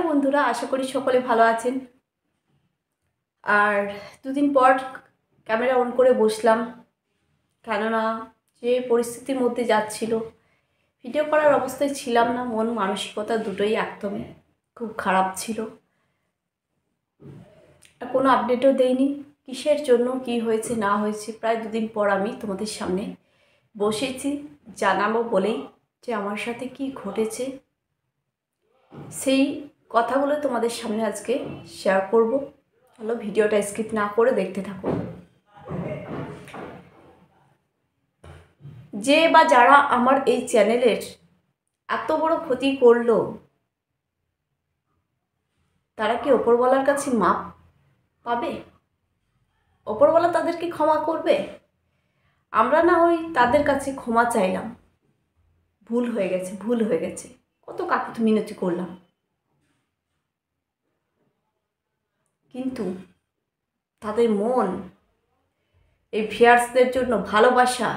বন্ধুরা, আশা করি সকলে ভালো আছেন। আর দুদিন পর ক্যামেরা অন করে বসলাম, কেননা যে পরিস্থিতির মধ্যে যাচ্ছিল ভিডিও করার অবস্থায় ছিলাম না। মন মানসিকতা দুটোই একদমই খুব খারাপ ছিল। কোনো আপডেটও দেইনি, কিসের জন্য কি হয়েছে না হয়েছে। প্রায় দুদিন পর আমি তোমাদের সামনে বসেছি জানাবো বলেই যে আমার সাথে কি ঘটেছে, সেই কথাগুলো তোমাদের সামনে আজকে শেয়ার করব। চলো ভিডিওটা স্কিপ না করে দেখতে থাকো। যে বা যারা আমার এই চ্যানেলের এত বড় ক্ষতি করলো, তারা কি ওপরওয়ালার কাছে মাপ পাবে? ওপরওয়ালা তাদেরকে ক্ষমা করবে? আমরা না হয় তাদের কাছে ক্ষমা চাইলাম, ভুল হয়ে গেছে, ভুল হয়ে গেছে, কত কাকুতি মিনতি করলাম, কিন্তু তাদের মন, এই ভিউয়ার্সদের জন্য ভালোবাসা,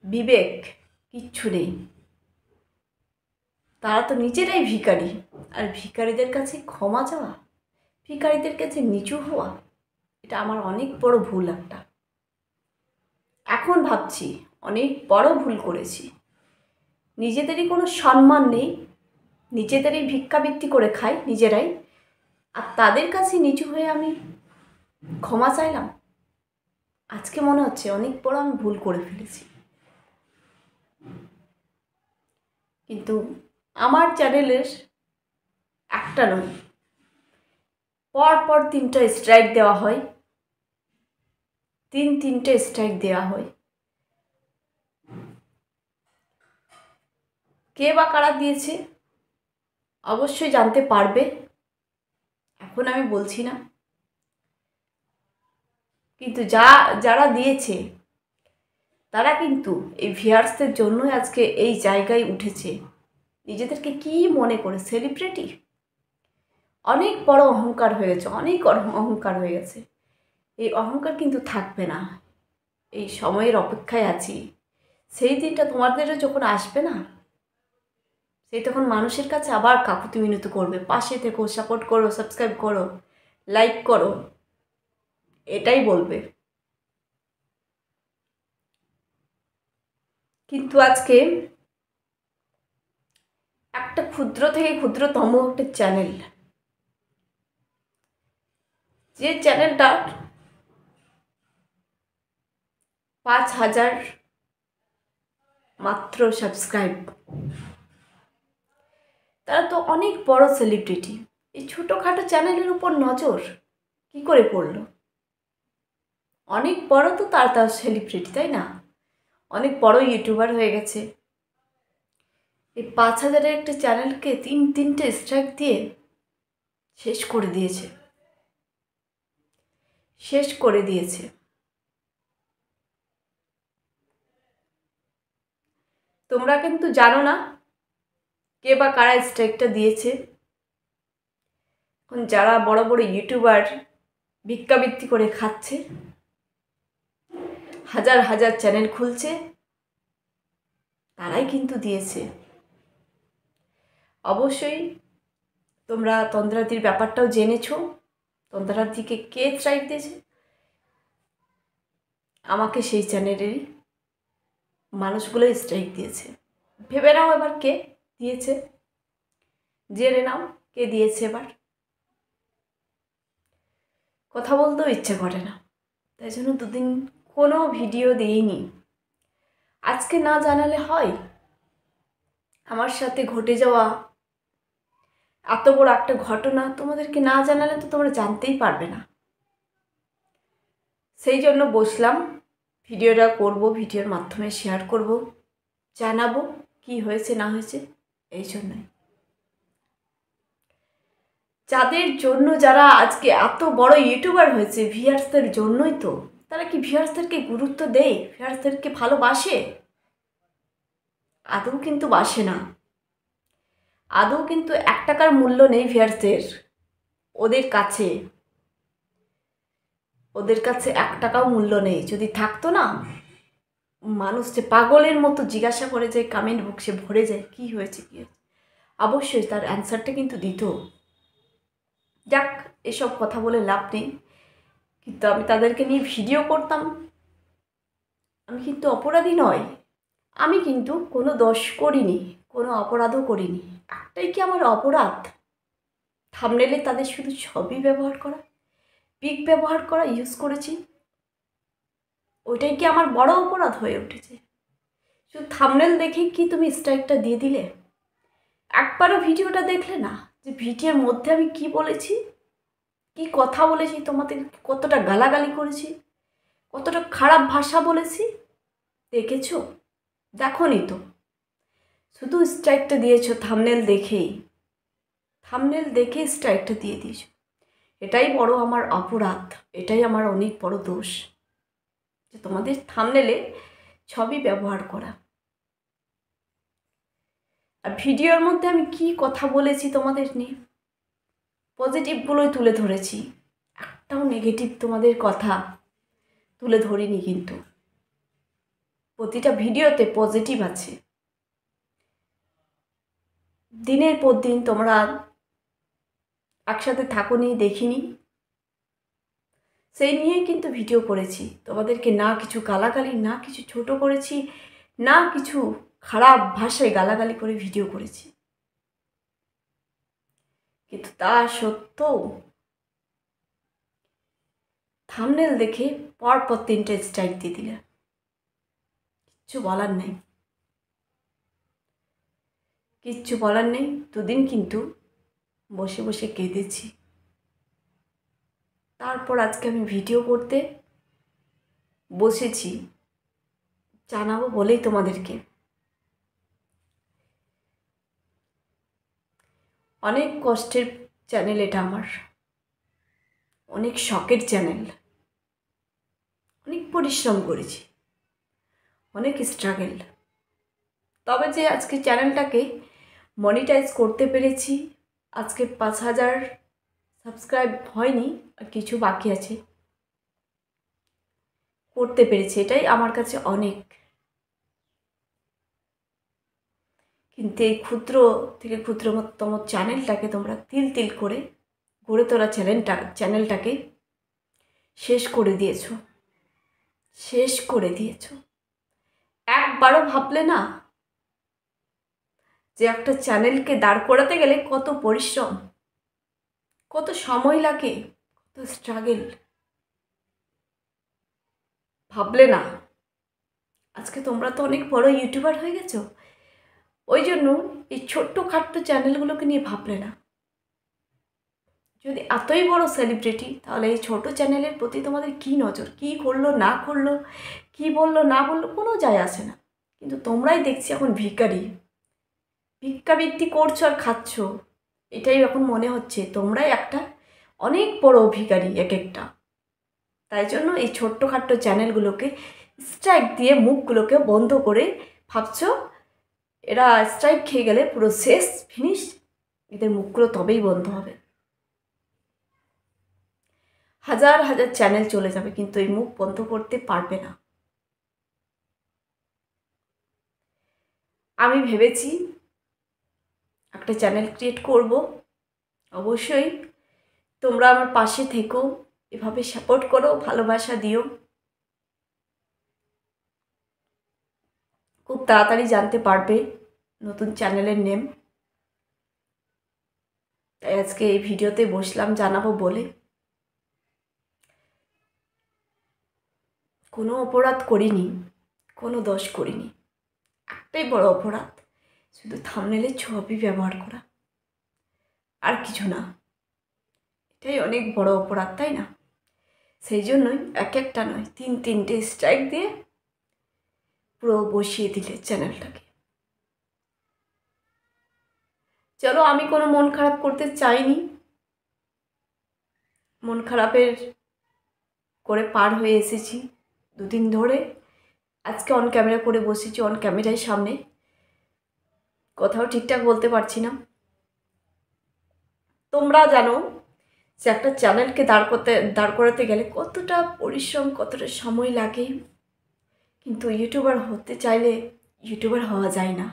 বিবেক কিচ্ছু নেই। তারা তো নিজেরাই ভিখারি, আর ভিখারিদের কাছে ক্ষমা চাওয়া, ভিখারিদের কাছে নিচু হওয়া, এটা আমার অনেক বড় ভুল একটা। এখন ভাবছি অনেক বড় ভুল করেছি। নিজেদেরই কোনো সম্মান নেই, নিজেদেরই ভিক্ষাবৃত্তি করে খাই নিজেরাই, আর তাদের কাছে নিচু হয়ে আমি ক্ষমা চাইলাম। আজকে মনে হচ্ছে অনেক বড় আমি ভুল করে ফেলেছি। কিন্তু আমার চ্যানেলের একটা নয়, পর 3টা স্ট্রাইক দেওয়া হয়, 3টে স্ট্রাইক দেওয়া হয়। কে বা কারা দিয়েছে অবশ্যই জানতে পারবে, এখন আমি বলছি না। কিন্তু যারা দিয়েছে তারা কিন্তু এই ভিউয়ার্সদের জন্যই আজকে এই জায়গায় উঠেছে। নিজেদেরকে কি মনে করে সেলিব্রিটি, অনেক বড় অহংকার হয়ে গেছে, অনেক অহংকার হয়ে গেছে। এই অহংকার কিন্তু থাকবে না। এই সময়ের অপেক্ষায় আছি, সেই দিনটা তোমাদেরও যখন আসবে না, সেই তখন মানুষের কাছে আবার কাকুতি মিনতি করবে, পাশে থেকো, সাপোর্ট করো, সাবস্ক্রাইব করো, লাইক করো, এটাই বলবে। কিন্তু আজকে একটা ক্ষুদ্র থেকে ক্ষুদ্রতম একটা চ্যানেল, যে চ্যানেলটা 5,000 মাত্র সাবস্ক্রাইব, তারা তো অনেক বড় সেলিব্রিটি। এই ছোটোখাটো চ্যানেলের উপর নজর কি করে পড়লো? অনেক বড় তো তার সেলিব্রিটি, তাই না? অনেক বড় ইউটিউবার হয়ে গেছে। এই 5,000-এর একটা চ্যানেলকে তিনটে স্ট্রাইক দিয়ে শেষ করে দিয়েছে, শেষ করে দিয়েছে। তোমরা কিন্তু জানো না কে বা কারা স্ট্রাইকটা দিয়েছে। এখন যারা বড় বড় ইউটিউবার ভিক্ষাবৃত্তি করে খাচ্ছে, হাজার হাজার চ্যানেল খুলছে, তারাই কিন্তু দিয়েছে। অবশ্যই তোমরা তন্দ্রাদির ব্যাপারটাও জেনেছো। তন্দ্রাদিকে কে স্ট্রাইক দিয়েছে? আমাকে সেই চ্যানেলেরই মানুষগুলো স্ট্রাইক দিয়েছে। ভেবে নাও এবার কে দিয়েছে, জেনে নাও কে দিয়েছে। এবার কথা বলতেও ইচ্ছে করে না, তাই জন্য দুদিন কোনো ভিডিও দিইনি। আজকে না জানালে হয়? আমার সাথে ঘটে যাওয়া এত বড় একটা ঘটনা তোমাদেরকে না জানালে তো তোমরা জানতেই পারবে না। সেই জন্য বসলাম, ভিডিওটা করব, ভিডিওর মাধ্যমে শেয়ার করব, জানাবো কি হয়েছে না হয়েছে। এই জন্যই, যাদের জন্য যারা আজকে এত বড় ইউটিউবার হয়েছে, ভিউয়ার্সদের জন্যই তো। তারা কি ভিউয়ার্সদেরকে গুরুত্ব দেয়? ভিউয়ার্সদেরকে ভালোবাসে? আদৌ কিন্তু বাসে না। আদৌ কিন্তু 1 টাকার মূল্য নেই ভিউয়ার্সদের ওদের কাছে। ওদের কাছে 1 টাকাও মূল্য নেই। যদি থাকতো না, মানুষ যে পাগলের মতো জিজ্ঞাসা করে যায়, কমেন্ট বক্সে ভরে যায় কি হয়েছে, কী হয়েছে, অবশ্যই তার অ্যান্সারটা কিন্তু দিত। যাক, এসব কথা বলে লাভ নেই। কিন্তু আমি তাদেরকে নিয়ে ভিডিও করতাম, আমি কিন্তু অপরাধী নয়। আমি কিন্তু কোনো দোষ করিনি, কোনো অপরাধও করিনি। একটাই কি আমার অপরাধ, থাম্বনেলে তাদের শুধু ছবি ব্যবহার করা, পিক ব্যবহার করা ইউজ করেছি, ওইটাই কি আমার বড় অপরাধ হয়ে উঠেছে? শুধু থাম্বনেল দেখেই কি তুমি স্ট্রাইকটা দিয়ে দিলে? একবারও ভিডিওটা দেখলে না যে ভিডিওর মধ্যে আমি কি বলেছি, কি কথা বলেছি, তোমাদের কতটা গালাগালি করেছি, কতটা খারাপ ভাষা বলেছি? দেখেছো? দেখোনি তো, শুধু স্ট্রাইকটা দিয়েছো থাম্বনেল দেখেই, থাম্বনেল দেখে স্ট্রাইকটা দিয়ে দিয়েছো। এটাই বড় আমার অপরাধ, এটাই আমার অনেক বড় দোষ, যে তোমাদের থাম্বনেলে ছবি ব্যবহার করা। আর ভিডিওর মধ্যে আমি কি কথা বলেছি তোমাদের নিয়ে, পজিটিভগুলোই তুলে ধরেছি, একটাও নেগেটিভ তোমাদের কথা তুলে ধরিনি। কিন্তু প্রতিটা ভিডিওতে পজিটিভ আছে। দিনের পর দিন তোমরা একসাথে থাকোনি, দেখিনি, সেই নিয়েই কিন্তু ভিডিও করেছি। তোমাদেরকে না কিছু গালাগালি, না কিছু ছোট করেছি, না কিছু খারাপ ভাষায় গালাগালি করে ভিডিও করেছি। কিন্তু তা সত্ত্বেও থাম্বনেল দেখে পরপর 3টে স্ট্রাইক দিয়ে দিলে, কিচ্ছু বলার নেই, কিচ্ছু বলার নেই। দুদিন কিন্তু বসে বসে কেঁদেছি। তারপর আজকে আমি ভিডিও করতে বসেছি, জানাবো বলেই তোমাদেরকে। অনেক কষ্টের চ্যানেল এটা আমার, অনেক শখের চ্যানেল, অনেক পরিশ্রম করেছি, অনেক স্ট্রাগল। তবে যে আজকে চ্যানেলটাকে মনিটাইজ করতে পেরেছি, আজকে 5,000 সাবস্ক্রাইব হয়নি, আর কিছু বাকি আছে, করতে পেরেছি, এটাই আমার কাছে অনেক। কিন্তু এই ক্ষুদ্র থেকে ক্ষুদ্রতম চ্যানেলটাকে তোমরা তিল তিল করে গড়ে তোলা চ্যানেলটাকে শেষ করে দিয়েছো, শেষ করে দিয়েছো। একবারও ভাবলে না যে একটা চ্যানেলকে দাঁড় করাতে গেলে কত পরিশ্রম, কত সময় লাগে, কত স্ট্রাগল? ভাবলে না? আজকে তোমরা তো অনেক বড় ইউটিউবার হয়ে গেছো, ওই জন্য এই ছোট্ট খাট্ট চ্যানেলগুলোকে নিয়ে ভাবলে না। যদি এতই বড় সেলিব্রিটি, তাহলে এই ছোট চ্যানেলের প্রতি তোমাদের কী নজর? কী করলো না করলো, কী বললো না বললো, কোনো যায় আসে না। কিন্তু তোমরাই দেখছি এখন ভিখারি, ভিক্ষাবৃত্তি করছো আর খাচ্ছ। এটাই এখন মনে হচ্ছে তোমরাই একটা অনেক বড় ভিখারি এক একটা। তাই জন্য এই ছোট্টখাট্ট চ্যানেলগুলোকে স্ট্রাইক দিয়ে মুখগুলোকে বন্ধ করে ভাবছো এরা স্ট্রাইক খেয়ে গেলে পুরো শেষ, ফিনিশ, এদের মুখগুলো তবেই বন্ধ হবে। হাজার হাজার চ্যানেল চলে যাবে, কিন্তু এই মুখ বন্ধ করতে পারবে না। আমি ভেবেছি একটা চ্যানেল ক্রিয়েট করব, অবশ্যই তোমরা আমার পাশে থেকো, এভাবে সাপোর্ট করো, ভালোবাসা দিও। খুব তাড়াতাড়ি জানতে পারবে নতুন চ্যানেলের নেম। তাই আজকে এই ভিডিওতে বসলাম জানাবো বলে। কোনো অপরাধ করিনি, কোনো দোষ করিনি, একটাই বড় অপরাধ, শুধু থাম্বনেলে ছবি ব্যবহার করা, আর কিছু না। এটাই অনেক বড় অপরাধ, তাই না? সেই জন্যই এক একটা নয়, 3টে স্ট্রাইক দিয়ে পুরো বসিয়ে দিলে চ্যানেলটাকে। চলো, আমি কোনো মন খারাপ করতে চাইনি, মন খারাপের করে পার হয়ে এসেছি দুদিন ধরে। আজকে অন ক্যামেরা করে বসেছি, অন ক্যামেরার সামনে কথাও ঠিকঠাক বলতে পারছি না। তোমরা জানো যে একটা চ্যানেলকে দাঁড় করাতে গেলে কতটা পরিশ্রম, কতটা সময় লাগে। কিন্তু ইউটিউবার হতে চাইলে ইউটিউবার হওয়া যায় না,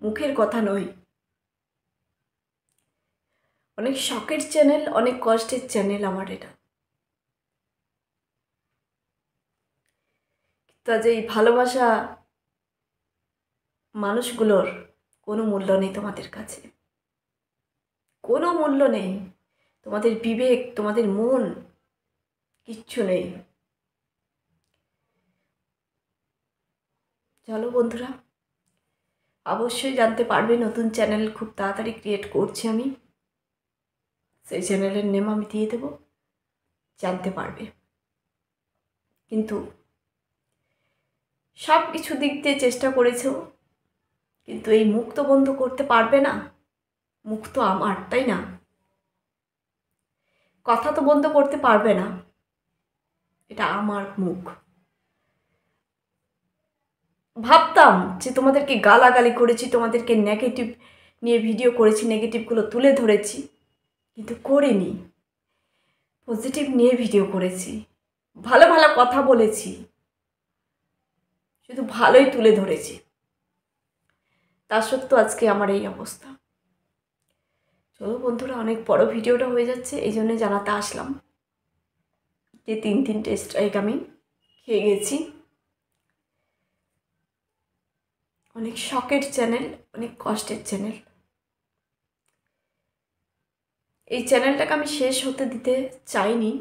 মুখের কথা নয়। অনেক শখের চ্যানেল, অনেক কষ্টের চ্যানেল আমার এটা। তা যে এই ভালোবাসা মানুষগুলোর কোনো মূল্য নেই তোমাদের কাছে, কোনো মূল্য নেই। তোমাদের বিবেক, তোমাদের মন, কিচ্ছু নেই। চলো বন্ধুরা, অবশ্যই জানতে পারবে, নতুন চ্যানেল খুব তাড়াতাড়ি ক্রিয়েট করছি আমি, সেই চ্যানেলের নেম আমি দিয়ে দেব, জানতে পারবে। কিন্তু সব কিছু দিক দিয়ে চেষ্টা করেছো, কিন্তু এই মুখ তো বন্ধ করতে পারবে না। মুখ তো আমার, তাই না? কথা তো বন্ধ করতে পারবে না, এটা আমার মুখ। ভাবতাম যে তোমাদেরকে গালাগালি করেছি, তোমাদেরকে নেগেটিভ নিয়ে ভিডিও করেছি, নেগেটিভগুলো তুলে ধরেছি, কিন্তু করিনি। পজিটিভ নিয়ে ভিডিও করেছি, ভালো ভালো কথা বলেছি, শুধু ভালোই তুলে ধরেছি। তা সত্ত্বেও আজকে আমার এই অবস্থা। চলো বন্ধুরা, অনেক বড় ভিডিওটা হয়ে যাচ্ছে, এই জন্যে জানাতে আসলাম যে 3 স্ট্রাইক আমি খেয়ে গেছি। অনেক শখের চ্যানেল, অনেক কষ্টের চ্যানেল। এই চ্যানেলটাকে আমি শেষ হতে দিতে চাইনি,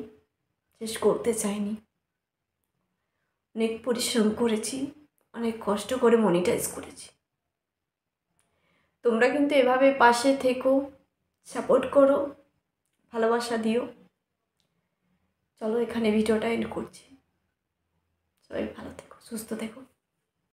শেষ করতে চাইনি। অনেক পরিশ্রম করেছি, অনেক কষ্ট করে মনিটাইজ করেছি। তোমরা কিন্তু এভাবে পাশে থেকো, সাপোর্ট করো, ভালোবাসা দিও। চলো এখানে ভিডিওটা এন্ড করছি। সবাই ভালো থেকো, সুস্থ থেকো।